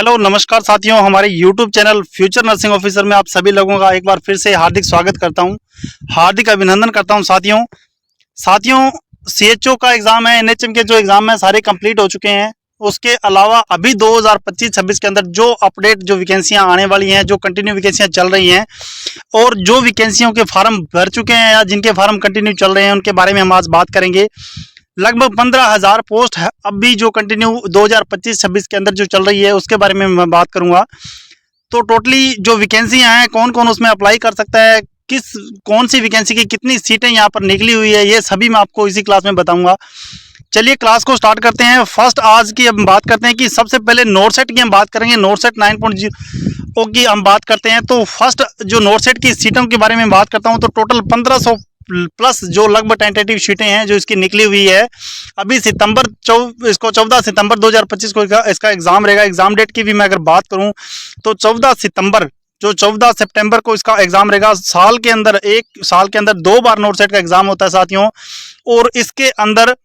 Hello नमस्कार साथियों, हमारे YouTube channel future nursing officer में आप सभी लोगों का एक बार फिर से हार्दिक स्वागत करता हूं, हार्दिक अभिनंदन करता हूं। साथियों CHO का एग्ज़ाम है, NHM के जो एग्ज़ाम है सारे कंप्लीट हो चुके हैं। उसके अलावा अभी 2025-26 के अंदर जो अपडेट जो वैकेंसियां आने वाली हैं, जो कंटिन्यू वैकेंसियां चल रही हैं और जो वैकेंसियों के फार्म भर चुके हैं या जिनके फार्म कंटिन्यू चल रहे हैं, उनके बारे में हम आज बात करेंगे। लगभग 15,000 पोस्ट है अभी जो कंटिन्यू 2025-26 के अंदर जो चल रही है उसके बारे में मैं बात करूंगा। तो टोटली जो वैकेंसियां हैं, कौन कौन उसमें अप्लाई कर सकता है, कौन सी वैकेंसी की कितनी सीटें यहाँ पर निकली हुई है, ये सभी मैं आपको इसी क्लास में बताऊंगा। चलिए क्लास को स्टार्ट करते हैं। फर्स्ट आज की हम बात करते हैं कि सबसे पहले नोरसेट की हम बात करेंगे। नोरसेट 9.0 की हम बात करते हैं। तो फर्स्ट जो नोरसेट की सीटों के बारे में बात करता हूं तो टोटल 1500 प्लस जो लगभग टेंटेटिव सीटें हैं जो इसकी निकली हुई है। अभी इसको 14 सितंबर 2025 को इसका एग्जाम रहेगा। एग्जाम डेट की भी मैं अगर बात करूं तो 14 सितंबर को इसका एग्जाम रहेगा। एक साल के अंदर 2 बार नोरसेट का एग्जाम होता है साथियों। और इसके अंदर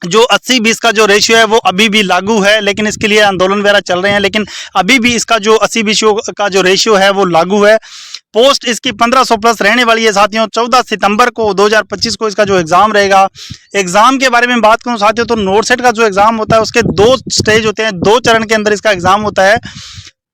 जो 80-20 का जो रेशियो है वो अभी भी लागू है, लेकिन इसके लिए आंदोलन वगैरह चल रहे हैं, लेकिन अभी भी इसका जो 80-20 का जो रेशियो है वो लागू है। पोस्ट इसकी 1500 प्लस रहने वाली है साथियों। 14 सितंबर को 2025 को इसका जो एग्ज़ाम रहेगा। एग्ज़ाम के बारे में बात करूं साथियों तो नोरसेट का जो एग्ज़ाम होता है उसके 2 स्टेज होते हैं, 2 चरण के अंदर इसका एग्ज़ाम होता है।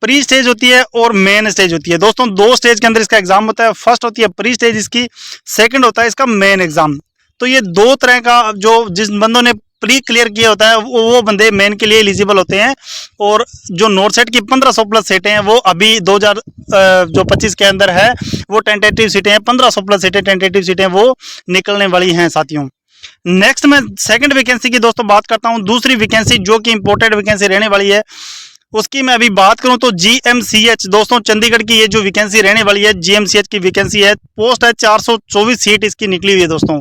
प्री स्टेज होती है और मेन स्टेज होती है। दोस्तों 2 स्टेज के अंदर इसका एग्ज़ाम होता है। फर्स्ट होती है प्री स्टेज इसकी, सेकेंड होता है इसका मेन एग्ज़ाम। तो ये 2 तरह का जो जिस बंदों ने प्री क्लियर किया होता है वो बंदे मेन के लिए एलिजिबल होते हैं। और जो नोरसेट की 1500 प्लस सीटें हैं वो अभी 2025 के अंदर है, वो टेंटेटिव सीटें हैं। 1500 प्लस सीटें टेंटेटिव सीटें वो निकलने वाली हैं साथियों। नेक्स्ट मैं सेकंड वैकेंसी की दोस्तों बात करता हूं। दूसरी वैकेंसी जो कि इंपोर्टेड वैकेंसी रहने वाली है उसकी मैं अभी बात करूं तो GMCH दोस्तों चंडीगढ़ की ये जो वैकेंसी रहने वाली है GMCH की वैकेंसी है। पोस्ट है 424 सीट इसकी निकली हुई है दोस्तों।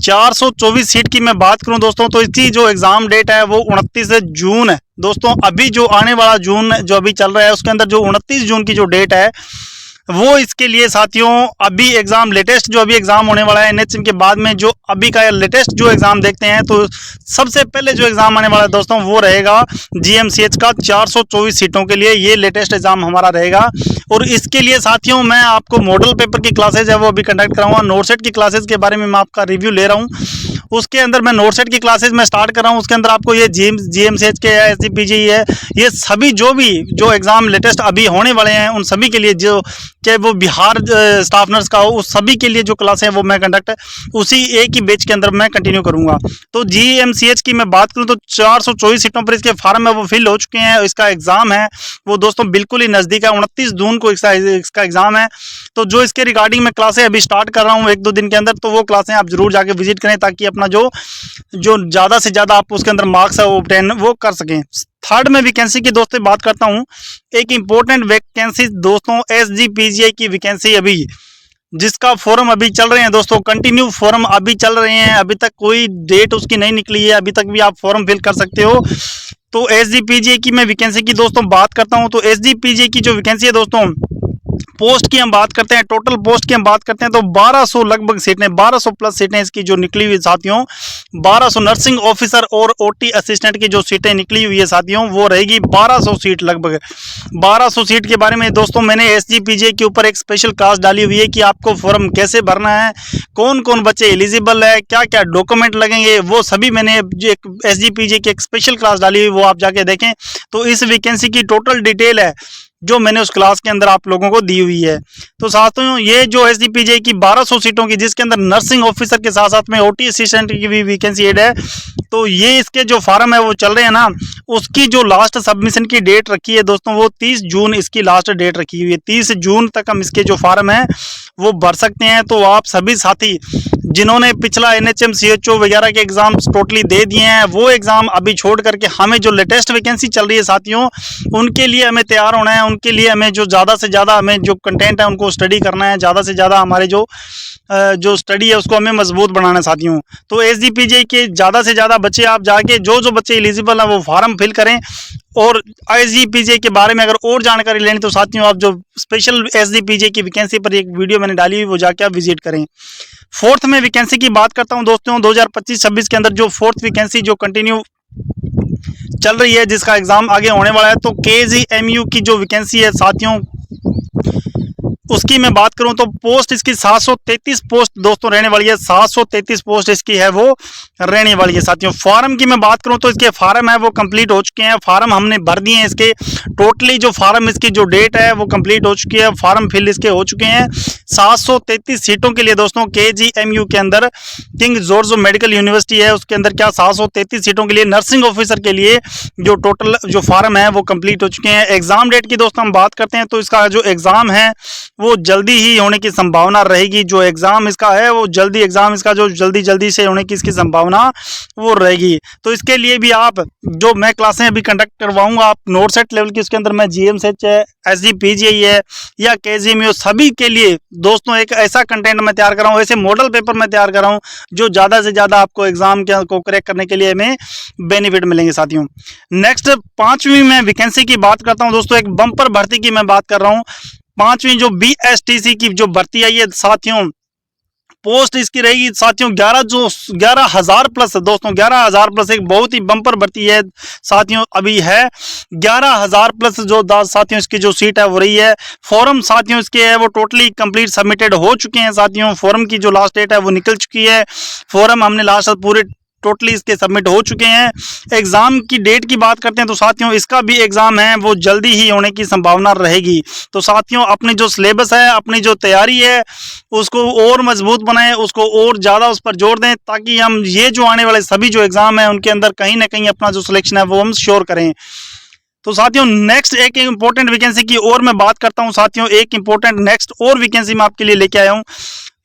424 सीट की मैं बात करूं दोस्तों तो इसकी जो एग्जाम डेट है वो 29 जून है दोस्तों। अभी जो आने वाला जून जो अभी चल रहा है उसके अंदर जो 29 जून की जो डेट है वो इसके लिए साथियों अभी एग्जाम लेटेस्ट जो अभी एग्जाम होने वाला है NHM के बाद में जो अभी का लेटेस्ट जो एग्जाम देखते हैं तो सबसे पहले जो एग्जाम आने वाला है दोस्तों वो रहेगा GMCH का 424 सीटों के लिए। ये लेटेस्ट एग्जाम हमारा रहेगा और इसके लिए साथियों मैं आपको मॉडल पेपर की क्लासेज है वो अभी कंडक्ट कराऊंगा। नोरसेट की क्लासेज के बारे में मैं आपका रिव्यू ले रहा हूँ। उसके अंदर मैं नोरसेट की क्लासेज में स्टार्ट कर रहा हूँ। उसके अंदर आपको ये GMCH के SGPG है, ये सभी जो एग्जाम लेटेस्ट अभी होने वाले हैं उन सभी के लिए, जो चाहे वो बिहार स्टाफ नर्स का हो, उस सभी के लिए जो क्लास है वो मैं कंडक्ट उसी एक ही बैच के अंदर मैं कंटिन्यू करूंगा। तो GMCH की मैं बात करूं तो 424 सीटों पर इसके फार्म है वो फिल हो चुके हैं। इसका एग्जाम है वो दोस्तों बिल्कुल ही नज़दीक है, 29 जून को इसका एग्जाम है। तो जो इसके रिगार्डिंग मैं क्लासें अभी स्टार्ट कर रहा हूँ 1-2 दिन के अंदर, तो वो क्लासें आप जरूर जाके विजिट करें ताकि अपना जो ज़्यादा से ज़्यादा आप उसके अंदर मार्क्स है वो ऑब्टेन वो कर सकें। थर्ड में वैकेंसी की दोस्तों बात करता हूं। एक इंपॉर्टेंट वैकेंसी दोस्तों SGPGI की वैकेंसी अभी जिसका फॉर्म अभी चल रहे हैं दोस्तों, कंटिन्यू फॉर्म अभी चल रहे हैं। अभी तक कोई डेट उसकी नहीं निकली है, अभी तक भी आप फॉर्म फिल कर सकते हो। तो SGPGI की मैं वैकेंसी की दोस्तों बात करता हूं तो SGPGI की जो वैकेंसी है दोस्तों, पोस्ट की हम बात करते हैं, टोटल पोस्ट की हम बात करते हैं तो 1200 लगभग सीटें, 1200 प्लस सीटें इसकी जो निकली हुई साथियों। 1200 नर्सिंग ऑफिसर और OT असिस्टेंट की जो सीटें निकली हुई है साथियों वो रहेगी 1200 सीट। लगभग 1200 सीट के बारे में दोस्तों मैंने SGPGI के ऊपर एक स्पेशल क्लास डाली हुई है कि आपको फॉर्म कैसे भरना है, कौन कौन बच्चे एलिजिबल है, क्या क्या डॉक्यूमेंट लगेंगे, वो सभी मैंने एक SGPGI की एक स्पेशल क्लास डाली हुई, वो आप जाके देखें। तो इस वैकेंसी की टोटल डिटेल है जो मैंने उस क्लास के अंदर आप लोगों को दी हुई है। तो साथियों ये जो SGPGI की 1200 सीटों की जिसके अंदर नर्सिंग ऑफिसर के साथ साथ में OT असिस्टेंट की भी वैकेंसी ऐड है, तो ये इसके जो फार्म है वो चल रहे हैं ना, उसकी जो लास्ट सबमिशन की डेट रखी है दोस्तों वो 30 जून इसकी लास्ट डेट रखी हुई है। 30 जून तक हम इसके जो फार्म है वो भर सकते हैं। तो आप सभी साथी जिन्होंने पिछला NHM CHO वगैरह के एग्जाम टोटली दे दिए हैं, वो एग्जाम अभी छोड़ करके हमें जो लेटेस्ट वैकेंसी चल रही है साथियों उनके लिए हमें तैयार होना है। उनके लिए हमें जो ज़्यादा से ज़्यादा हमें जो कंटेंट है उनको स्टडी करना है, ज़्यादा से ज़्यादा हमारे जो स्टडी है उसको हमें मजबूत बनाना है साथियों। तो SGPGI के ज़्यादा से ज़्यादा बच्चे आप जाके जो बच्चे एलिजिबल हैं वो फार्म फिल करें। और SGPGI के बारे में अगर और जानकारी लेनी तो साथियों आप जो स्पेशल SGPGI की वैकेंसी पर एक वीडियो मैंने डाली हुई वो जाके आप विजिट करें। फोर्थ में वैकेंसी की बात करता हूं दोस्तों 2025-26 के अंदर जो फोर्थ वैकेंसी जो कंटिन्यू चल रही है, जिसका एग्ज़ाम आगे होने वाला है। तो KGMU की जो वैकेंसी है साथियों, उसकी मैं बात करूं तो पोस्ट इसकी 733 पोस्ट दोस्तों रहने वाली है। 733 पोस्ट इसकी है वो रहने वाली है साथियों। फॉर्म की मैं बात करूं तो इसके फार्म है वो कंप्लीट हो चुके हैं। फार्म हमने भर दिए हैं इसके। टोटली जो फार्म इसकी जो डेट है वो कंप्लीट हो चुकी है। फार्म फिल इसके हो चुके हैं। 733 सीटों के लिए दोस्तों KGMU के अंदर, किंग जॉर्ज मेडिकल यूनिवर्सिटी है उसके अंदर, क्या 733 सीटों के लिए नर्सिंग ऑफिसर के लिए जो टोटल जो फार्म है वो कंप्लीट हो चुके हैं। एग्जाम डेट की दोस्तों हम बात करते हैं तो इसका जो एग्जाम है वो जल्दी ही होने की संभावना रहेगी। जो एग्जाम इसका है वो जल्दी, एग्जाम इसका जो जल्दी से होने की इसकी संभावना वो रहेगी। तो इसके लिए भी आप जो मैं क्लासें अभी कंडक्ट करवाऊंगा, आप नोट सेट लेवल की उसके अंदर मैं GMCH है, SGPGI है या KGMU, सभी के लिए दोस्तों एक ऐसा कंटेंट मैं तैयार कर रहा हूँ, ऐसे मॉडल पेपर मैं तैयार कर रहा हूँ जो ज़्यादा से ज़्यादा आपको एग्जाम को क्रैक करने के लिए हमें बेनिफिट मिलेंगे साथियों। नेक्स्ट 5वीं मैं वैकेंसी की बात करता हूँ दोस्तों, एक बम्पर भर्ती की मैं बात कर रहा हूँ। 5वीं जो BSTC की जो भर्ती आई है साथियों, पोस्ट इसकी रहेगी साथियों 11,000 प्लस दोस्तों, 11,000 प्लस, एक बहुत ही बम्पर भर्ती है साथियों। अभी है 11,000 प्लस जो साथियों इसकी जो सीट है वो रही है। फॉर्म साथियों इसके है वो टोटली कंप्लीट सबमिटेड हो चुके हैं साथियों। फॉर्म की जो लास्ट डेट है वो निकल चुकी है। फॉर्म हमने लास्ट पूरे टोटली इसके सबमिट हो चुके हैं। एग्जाम की डेट की बात करते हैं तो साथियों इसका भी एग्जाम है वो जल्दी ही होने की संभावना रहेगी। तो साथियों अपनी जो सिलेबस है, अपनी जो तैयारी है उसको और मजबूत बनाएं, उसको और ज़्यादा उस पर जोर दें, ताकि हम ये जो आने वाले सभी जो एग्जाम है उनके अंदर कहीं ना कहीं अपना जो सिलेक्शन है वो हम श्योर करें। तो साथियों नेक्स्ट एक इंपॉर्टेंट वैकेंसी की और मैं बात करता हूं साथियों। एक इंपॉर्टेंट नेक्स्ट और वैकेंसी मैं आपके लिए लेके आया हूं।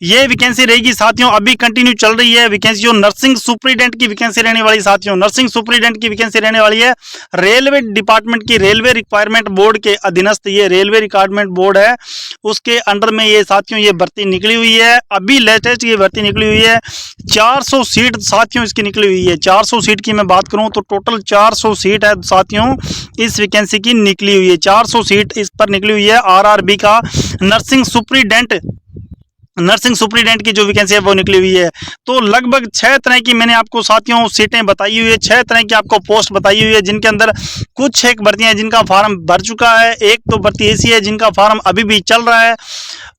ये वैकेंसी रहेगी साथियों, अभी कंटिन्यू चल रही है वैकेंसी, जो नर्सिंग सुपरिटेंडेंट की वैकेंसी रहने वाली साथियों। नर्सिंग सुपरिटेंडेंट की वैकेंसी रहने वाली है रेलवे डिपार्टमेंट की, रेलवे रिक्वायरमेंट बोर्ड के अधीनस्थ ये रेलवे रिक्वायरमेंट बोर्ड है, उसके अंडर में ये साथियों ये भर्ती निकली हुई है। अभी लेटेस्ट ये भर्ती निकली हुई है। 400 सीट साथियों इसकी निकली हुई है। 400 सीट की मैं बात करूं तो टोटल 400 सीट है साथियों इस वैकेंसी की निकली हुई है। 400 सीट इस पर निकली हुई है। RRB का नर्सिंग सुपरिटेंडेंट की जो वैकेंसी है वो निकली हुई है। तो लगभग 6 तरह की मैंने आपको साथियों सीटें बताई हुई है, 6 तरह की आपको पोस्ट बताई हुई है, जिनके अंदर कुछ एक भर्तियां हैं जिनका फार्म भर चुका है, एक तो भर्ती ऐसी है जिनका फार्म अभी भी चल रहा है,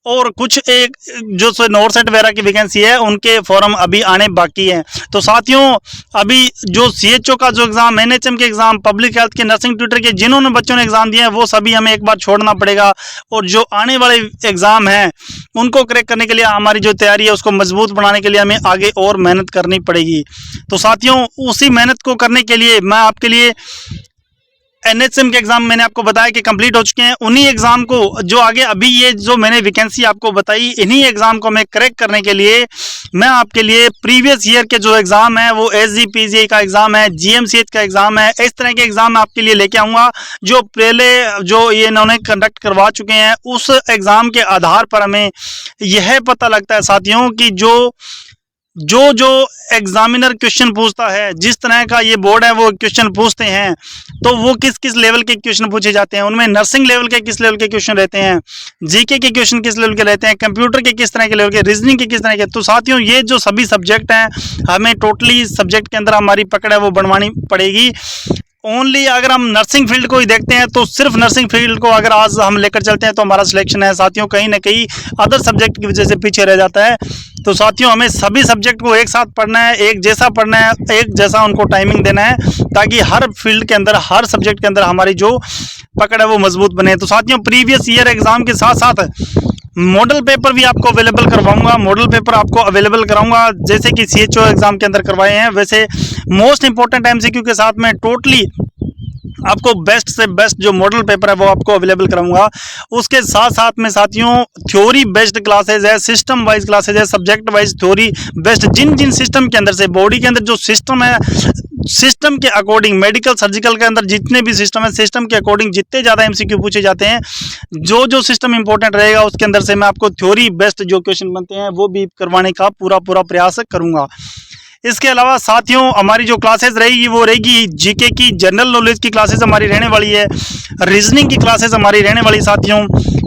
और कुछ एक जो नोट सेट वगैरह की वैकेंसी है उनके फॉर्म अभी आने बाकी हैं। तो साथियों अभी जो CHO का जो एग्जाम, NHM के एग्जाम, पब्लिक हेल्थ के, नर्सिंग ट्यूटर के जिन्होंने बच्चों ने एग्जाम दिए हैं वो सभी हमें एक बार छोड़ना पड़ेगा, और जो आने वाले एग्जाम हैं उनको क्रैक करने के लिए हमारी जो तैयारी है उसको मजबूत बनाने के लिए हमें आगे और मेहनत करनी पड़ेगी। तो साथियों उसी मेहनत को करने के लिए मैं आपके लिए NHM के एग्जाम मैंने आपको बताया कि कंप्लीट हो चुके हैं। उन्हीं एग्जाम को जो आगे अभी ये जो मैंने वैकेंसी आपको बताई, इन्हीं एग्जाम को मैं क्रैक करने के लिए मैं आपके लिए प्रीवियस ईयर के जो एग्जाम है वो SGPGI का एग्जाम है, GMCH का एग्जाम है, इस तरह के एग्जाम मैं आपके लिए लेके आऊँगा जो पहले जो ये इन्होंने कंडक्ट करवा चुके हैं। उस एग्जाम के आधार पर हमें यह पता लगता है साथियों कि जो एग्जामिनर क्वेश्चन पूछता है, जिस तरह का ये बोर्ड है वो क्वेश्चन पूछते हैं, तो वो किस किस लेवल के क्वेश्चन पूछे जाते हैं, उनमें नर्सिंग लेवल के किस लेवल के क्वेश्चन रहते हैं, GK के क्वेश्चन किस लेवल के रहते हैं, कंप्यूटर के किस तरह के लेवल के, रीजनिंग के किस तरह के। तो साथियों ये जो सभी सब्जेक्ट हैं हमें टोटली सब्जेक्ट के अंदर हमारी पकड़ है वो बनवानी पड़ेगी। ओनली अगर हम नर्सिंग फील्ड को ही देखते हैं तो सिर्फ नर्सिंग फील्ड को अगर आज हम लेकर चलते हैं तो हमारा सिलेक्शन है साथियों कहीं ना कहीं अदर सब्जेक्ट की वजह से पीछे रह जाता है। तो साथियों हमें सभी सब्जेक्ट को एक साथ पढ़ना है, एक जैसा पढ़ना है, एक जैसा उनको टाइमिंग देना है, ताकि हर फील्ड के अंदर, हर सब्जेक्ट के अंदर हमारी जो पकड़ है वो मजबूत बने। तो साथियों प्रीवियस ईयर एग्जाम के साथ साथ मॉडल पेपर भी आपको अवेलेबल करवाऊंगा, मॉडल पेपर आपको अवेलेबल कराऊंगा जैसे कि CHO एग्जाम के अंदर करवाए हैं, वैसे मोस्ट इंपॉर्टेंट MCQ के साथ में टोटली आपको बेस्ट से बेस्ट जो मॉडल पेपर है वो आपको अवेलेबल कराऊंगा। उसके साथ साथ में साथियों थ्योरी बेस्ड क्लासेज है, सिस्टम वाइज क्लासेज है, सब्जेक्ट वाइज थ्योरी बेस्ड, जिन सिस्टम के अंदर से बॉडी के अंदर जो सिस्टम है, सिस्टम के अकॉर्डिंग, मेडिकल सर्जिकल के अंदर जितने भी सिस्टम है, सिस्टम के अकॉर्डिंग जितने ज़्यादा MCQ पूछे जाते हैं, जो सिस्टम इंपॉर्टेंट रहेगा उसके अंदर से मैं आपको थ्योरी बेस्ड जो क्वेश्चन बनते हैं वो भी करवाने का पूरा प्रयास करूँगा। इसके अलावा साथियों हमारी जो क्लासेस रहेगी वो रहेगी GK की, जनरल नॉलेज की क्लासेस हमारी रहने वाली है, रीजनिंग की क्लासेस हमारी रहने वाली साथियों,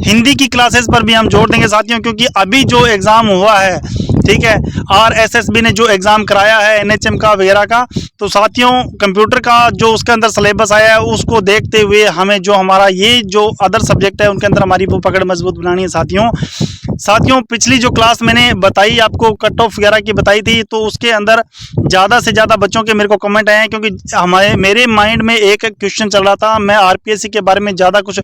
हिंदी की क्लासेस पर भी हम जोड़ देंगे साथियों, क्योंकि अभी जो एग्ज़ाम हुआ है ठीक है। RSSB ने जो एग्ज़ाम कराया है NHM का वगैरह का, तो साथियों कंप्यूटर का जो उसके अंदर सिलेबस आया है उसको देखते हुए हमें जो हमारा ये जो अदर सब्जेक्ट है उनके अंदर हमारी वो पकड़ मजबूत बनानी है साथियों। पिछली जो क्लास मैंने बताई आपको कट ऑफ वगैरह की बताई थी, तो उसके अंदर ज़्यादा से ज़्यादा बच्चों के मेरे को कमेंट आए हैं, क्योंकि मेरे माइंड में एक क्वेश्चन चल रहा था। मैं RPSC के बारे में ज़्यादा कुछ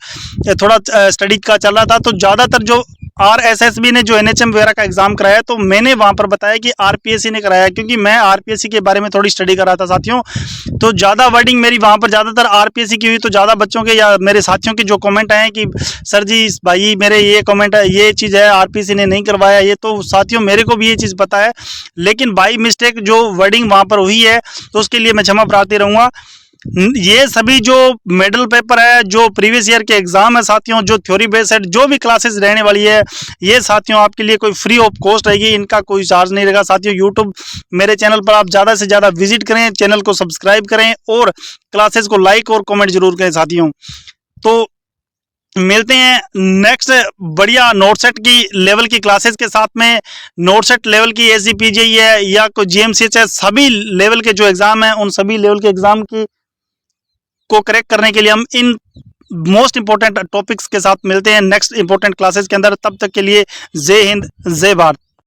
थोड़ा स्टडी का चल रहा था, तो ज़्यादातर जो RSSB ने जो NHM वगैरह का एग्ज़ाम कराया, तो मैंने वहाँ पर बताया कि RPSC ने कराया, क्योंकि मैं RPSC के बारे में थोड़ी स्टडी कर रहा था साथियों। तो ज़्यादा वर्डिंग मेरी वहाँ पर ज़्यादातर RPSC की हुई, तो ज़्यादा बच्चों के या मेरे साथियों के जो कमेंट आए कि सर जी भाई मेरे ये कमेंट है, ये चीज़ है RPSC ने नहीं करवाया, ये तो साथियों मेरे को भी ये चीज़ पता है, लेकिन बाई मिस्टेक जो वर्डिंग वहाँ पर हुई है तो उसके लिए मैं क्षमा प्रार्थी रहूँगा। ये सभी जो मेडल पेपर है, जो प्रीवियस ईयर के एग्जाम है साथियों, जो थ्योरी बेस्ड है, जो भी क्लासेस रहने वाली है, ये साथियों आपके लिए कोई फ्री ऑफ कॉस्ट रहेगी, इनका कोई चार्ज नहीं रहेगा साथियों। यूट्यूब मेरे चैनल पर आप ज़्यादा से ज़्यादा विजिट करें, चैनल को सब्सक्राइब करें और क्लासेस को लाइक और कमेंट जरूर करें साथियों। तो मिलते हैं नेक्स्ट बढ़िया नोटसेट की लेवल की क्लासेस के साथ में। नोटसेट लेवल की SGPGI है या कोई GMCH है, सभी लेवल के जो एग्ज़ाम हैं उन सभी लेवल के एग्ज़ाम की को करेक्ट करने के लिए हम इन मोस्ट इंपॉर्टेंट टॉपिक्स के साथ मिलते हैं नेक्स्ट इंपॉर्टेंट क्लासेस के अंदर। तब तक के लिए जय हिंद, जय भारत।